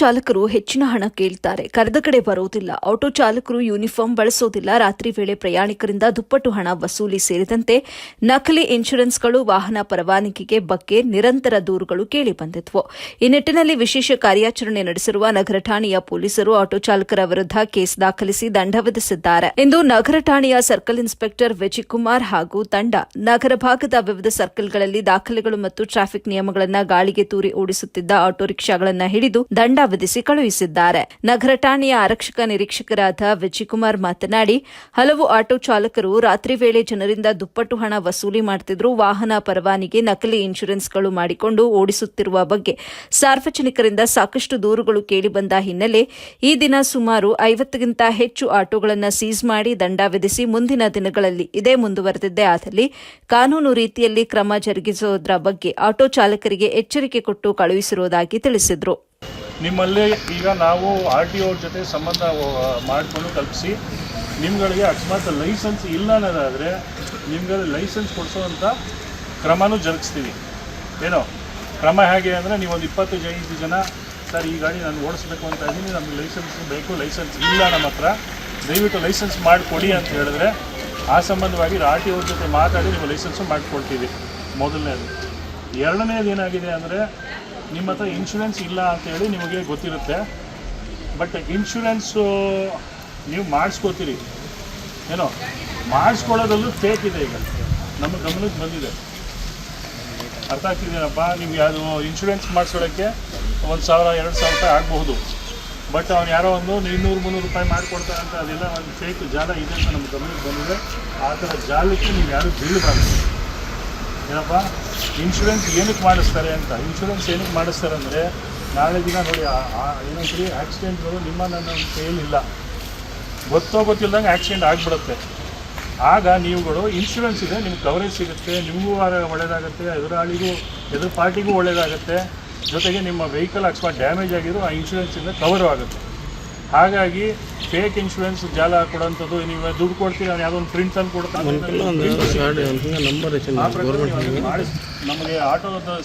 ಚಾಲಕರು ಹೆಚ್ಚಿನ ಹಣ ಕೇಳ್ತಾರೆ, ಕರೆದ ಕಡೆ ಬರೋದಿಲ್ಲ. ಆಟೋ ಚಾಲಕರು ಯೂನಿಫಾರ್ಮ್ ಬಳಸೋದಿಲ್ಲ, ರಾತ್ರಿ ವೇಳೆ ಪ್ರಯಾಣಿಕರಿಂದ ದುಪ್ಪಟ್ಟು ಹಣ ವಸೂಲಿ ಸೇರಿದಂತೆ ನಕಲಿ ಇನ್ಶೂರೆನ್ಸ್ಗಳು, ವಾಹನ ಪರವಾನಗಿಗೆ ಬಗ್ಗೆ ನಿರಂತರ ದೂರುಗಳು ಕೇಳಿಬಂದಿದ್ವು. ಈ ನಿಟ್ಟಿನಲ್ಲಿ ವಿಶೇಷ ಕಾರ್ಯಾಚರಣೆ ನಡೆಸಿರುವ ನಗರ ಠಾಣೆಯ ಪೊಲೀಸರು ಆಟೋ ಚಾಲಕರ ವಿರುದ್ಧ ಕೇಸ್ ದಾಖಲಿಸಿ ದಂಡ ವಿಧಿಸಿದ್ದಾರೆ. ಇಂದು ನಗರ ಠಾಣೆಯ ಸರ್ಕಲ್ ಇನ್ಸ್ಪೆಕ್ಟರ್ ವಿಜಯಕುಮಾರ್ ಹಾಗೂ ತಂಡ ನಗರ ಭಾಗದ ವಿವಿಧ ಸರ್ಕಲ್ಗಳಲ್ಲಿ ದಾಖಲೆಗಳು ಮತ್ತು ಟ್ರಾಫಿಕ್ ನಿಯಮಗಳನ್ನು ಗಾಳಿಗೆ ತೂರಿ ಓಡಿಸುತ್ತಿದ್ದ ಆಟೋ ರಿಕ್ಷಾಗಳನ್ನು ಹಿಡಿದು ದಂಡ ವಿಧಿಸಿ ಕಳುಹಿಸಿದ್ದಾರೆ. ನಗರ ಠಾಣೆಯ ಆರಕ್ಷಕ ನಿರೀಕ್ಷಕರಾದ ವಿಜಯಕುಮಾರ್ ಮಾತನಾಡಿ, ಹಲವು ಆಟೋ ಚಾಲಕರು ರಾತ್ರಿ ವೇಳೆ ಜನರಿಂದ ದುಪ್ಪಟ್ಟು ಹಣ ವಸೂಲಿ ಮಾಡುತ್ತಿದ್ರು, ವಾಹನ ಪರವಾನಗಿ, ನಕಲಿ ಇನ್ಶೂರೆನ್ಸ್ಗಳು ಮಾಡಿಕೊಂಡು ಓಡಿಸುತ್ತಿರುವ ಬಗ್ಗೆ ಸಾರ್ವಜನಿಕರಿಂದ ಸಾಕಷ್ಟು ದೂರುಗಳು ಕೇಳಿಬಂದ ಹಿನ್ನೆಲೆ ಈ ದಿನ ಸುಮಾರು 50ಗಿಂತ ಹೆಚ್ಚು ಆಟೋಗಳನ್ನು ಸೀಸ್ ಮಾಡಿ ದಂಡ ವಿಧಿಸಿ ಮುಂದಿನ ದಿನಗಳಲ್ಲಿ ಇದೇ ಮುಂದುವರೆದಿದ್ದೇ ಆದಲ್ಲಿ ಕಾನೂನು ರೀತಿಯಲ್ಲಿ ಕ್ರಮ ಜರುಗಿಸುವುದರ ಬಗ್ಗೆ ಆಟೋ ಚಾಲಕರಿಗೆ ಎಚ್ಚರಿಕೆ ಕೊಟ್ಟು ಕಳುಹಿಸಿರುವುದಾಗಿ ತಿಳಿಸಿದರು. ನಿಮ್ಮಲ್ಲೇ ಈಗ ನಾವು RTO ಜೊತೆ ಸಂಬಂಧ ಮಾಡಿಕೊಂಡು ಕಲ್ಪಿಸಿ ನಿಮ್ಗಳಿಗೆ ಅಕಸ್ಮಾತ್ ಲೈಸೆನ್ಸ್ ಇಲ್ಲ ಅನ್ನೋದಾದರೆ ನಿಮ್ಗೆ ಲೈಸೆನ್ಸ್ ಕೊಡಿಸೋವಂಥ ಕ್ರಮನೂ ಜರುಗಿಸ್ತೀವಿ. ಏನೋ ಕ್ರಮ ಹೇಗೆ ಅಂದರೆ ನೀವೊಂದು 25 ಜನ ಸರ್ ಈ ಗಾಡಿ ನಾನು ಓಡಿಸ್ಬೇಕು ಅಂತ ಇದ್ದೀನಿ, ನಮಗೆ ಲೈಸೆನ್ಸ್ ಬೇಕು, ಲೈಸೆನ್ಸ್ ಇಲ್ಲ ನಮ್ಮ ಹತ್ರ, ದಯವಿಟ್ಟು ಲೈಸೆನ್ಸ್ ಮಾಡಿಕೊಡಿ ಅಂತ ಹೇಳಿದ್ರೆ ಆ ಸಂಬಂಧವಾಗಿ RTO ಜೊತೆ ಮಾತಾಡಿ ನೀವು ಲೈಸೆನ್ಸು ಮಾಡಿಕೊಡ್ತೀವಿ. ಮೊದಲನೇದು. ಎರಡನೇದು ಏನಾಗಿದೆ ಅಂದರೆ ನಿಮ್ಮ ಹತ್ರ ಇನ್ಶೂರೆನ್ಸ್ ಇಲ್ಲ ಅಂತೇಳಿ ನಿಮಗೆ ಗೊತ್ತಿರುತ್ತೆ, ಬಟ್ ಇನ್ಶೂರೆನ್ಸು ನೀವು ಮಾಡಿಸ್ಕೋತೀರಿ. ಏನೋ ಮಾಡಿಸ್ಕೊಳ್ಳೋದಲ್ಲೂ ಫೇಕ್ ಇದೆ. ಈಗ ನಮ್ಮ ಗಮನಕ್ಕೆ ಬಂದಿದೆ, ಅರ್ಥ ಆಗ್ತಿದ್ದೀನಪ್ಪ. ನೀವು ಯಾವುದು ಇನ್ಶೂರೆನ್ಸ್ ಮಾಡಿಸೋಳಕ್ಕೆ 1,000-2,000 ರೂಪಾಯಿ ಆಗಬಹುದು, ಬಟ್ ಅವ್ನು ಯಾರೋ ಒಂದು 200-300 ರೂಪಾಯಿ ಮಾಡಿಕೊಡ್ತಾರೆ ಅಂತ, ಅದೆಲ್ಲ ಒಂದು ಫೇಕ್ ಜಾಲ ಇದೆ ಅಂತ ನಮ್ಮ ಗಮನಕ್ಕೆ ಬಂದಿದೆ. ಆ ಥರ ಜಾಲಕ್ಕೆ ನೀವು ಯಾರು ಬೀಳಬಾರ್ದು. ಏನಪ್ಪ ಇನ್ಶೂರೆನ್ಸ್ ಏನಕ್ಕೆ ಮಾಡಿಸ್ತಾರೆ ಅಂತ, ಇನ್ಶೂರೆನ್ಸ್ ಏನಕ್ಕೆ ಮಾಡಿಸ್ತಾರೆ ಅಂದರೆ ನಾಳೆ ದಿನ ನೋಡಿ ಏನಂತೀರಿ ಆಕ್ಸಿಡೆಂಟ್ಗಳು ನನ್ನ ಕೈಯಲ್ಲಿಲ್ಲ, ಗೊತ್ತಿಲ್ದಂಗೆ ಆಕ್ಸಿಡೆಂಟ್ ಆಗಿಬಿಡುತ್ತೆ. ಆಗ ನೀವುಗಳು ಇನ್ಶೂರೆನ್ಸ್ ಇದೆ, ನಿಮ್ಗೆ ಕವರೇಜ್ ಸಿಗುತ್ತೆ, ನಿಮಗೂ ಒಳ್ಳೆಯದಾಗುತ್ತೆ, ಎದುರು ಪಾರ್ಟಿಗೂ ಒಳ್ಳೆಯದಾಗುತ್ತೆ, ಜೊತೆಗೆ ನಿಮ್ಮ ವೆಹಿಕಲ್ ಅಕಸ್ಮಾತ್ ಡ್ಯಾಮೇಜ್ ಆಗಿರೋ ಆ ಇನ್ಶೂರೆನ್ಸಿಂದ ಕವರ್ ಆಗುತ್ತೆ. ಹಾಗಾಗಿ ಫೇಕ್ ಇನ್ಶೂರೆನ್ಸ್ ಜಾಲ ಕೊಡೋಂಥದ್ದು, ನೀವು ದುಡ್ಡು ಕೊಡ್ತೀರಿ, ಅವ್ನು ಯಾವುದೋ ಒಂದು ಪ್ರಿಂಟ್ ತಂದು ಕೊಡ್ತಾನೆ, ನಮಗೆ ಆಟೋದ